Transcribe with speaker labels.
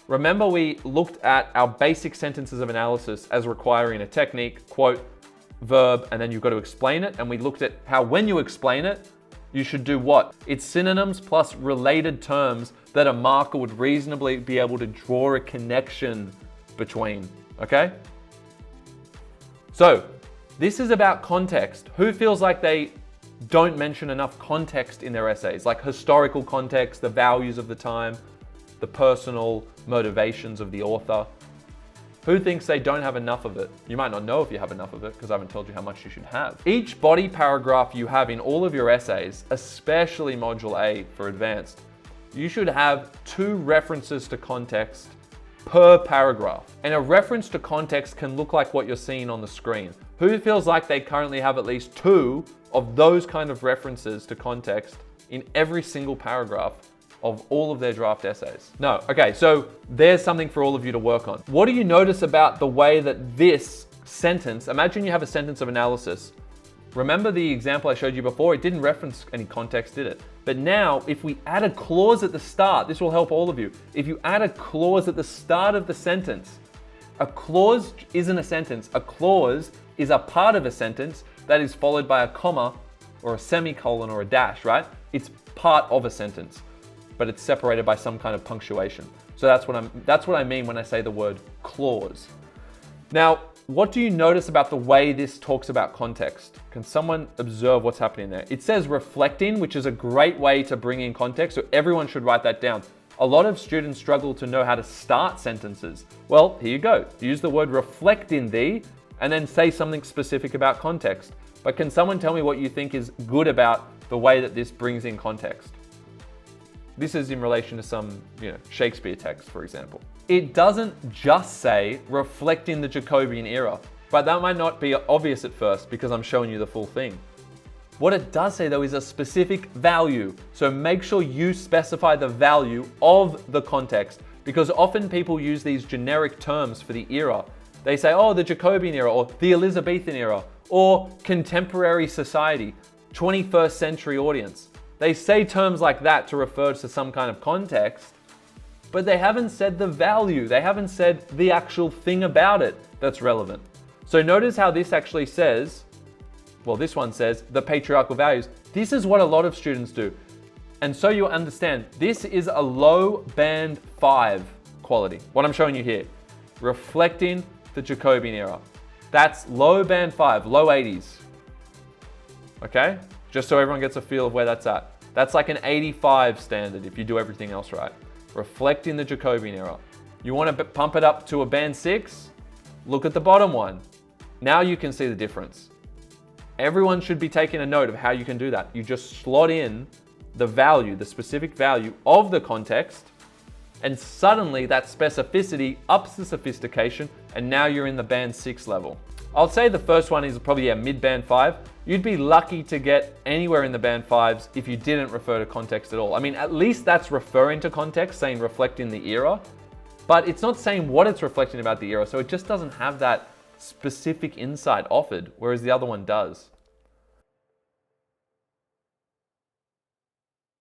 Speaker 1: Remember we looked at our basic sentences of analysis as requiring a technique, quote, verb, and then you've got to explain it. And we looked at how when you explain it, you should do what? It's synonyms plus related terms that a marker would reasonably be able to draw a connection between, okay? So this is about context. Who feels like they don't mention enough context in their essays, like historical context, the values of the time, the personal motivations of the author? Who thinks they don't have enough of it? You might not know if you have enough of it because I haven't told you how much you should have. Each body paragraph you have in all of your essays, especially Module A for advanced, you should have 2 references to context per paragraph. And a reference to context can look like what you're seeing on the screen. Who feels like they currently have at least 2 of those kind of references to context in every single paragraph of all of their draft essays? No. Okay, so there's something for all of you to work on. What do you notice about the way that this sentence, imagine you have a sentence of analysis. Remember the example I showed you before? It didn't reference any context, did it? But now, if we add a clause at the start, this will help all of you. If you add a clause at the start of the sentence, a clause isn't a sentence. A clause is a part of a sentence that is followed by a comma or a semicolon or a dash, right? It's part of a sentence, but it's separated by some kind of punctuation. So that's what I mean when I say the word clause. Now, what do you notice about the way this talks about context? Can someone observe what's happening there? It says reflecting, which is a great way to bring in context, so everyone should write that down. A lot of students struggle to know how to start sentences. Well, here you go. Use the word reflect in thee, and then say something specific about context. But can someone tell me what you think is good about the way that this brings in context? This is in relation to some, Shakespeare text, for example. It doesn't just say reflect in the Jacobean era, but that might not be obvious at first because I'm showing you the full thing. What it does say though is a specific value. So make sure you specify the value of the context, because often people use these generic terms for the era. They say, oh, the Jacobean era, or the Elizabethan era, or contemporary society, 21st century audience. They say terms like that to refer to some kind of context, but they haven't said the value. They haven't said the actual thing about it that's relevant. So notice how this actually says, well, this one says the patriarchal values. This is what a lot of students do. And so you understand, this is a low band 5 quality. What I'm showing you here, reflecting the Jacobean era. That's low band 5, low 80s. Okay? Just so everyone gets a feel of where that's at. That's like an 85 standard if you do everything else right. Reflecting the Jacobean era. You want to pump it up to a band 6? Look at the bottom one. Now you can see the difference. Everyone should be taking a note of how you can do that. You just slot in the value, the specific value of the context, and suddenly that specificity ups the sophistication, and now you're in the band 6 level. I'll say the first one is probably a mid-band 5. You'd be lucky to get anywhere in the band 5s if you didn't refer to context at all. I mean, at least that's referring to context, saying reflecting the era, but it's not saying what it's reflecting about the era, so it just doesn't have that specific insight offered, whereas the other one does.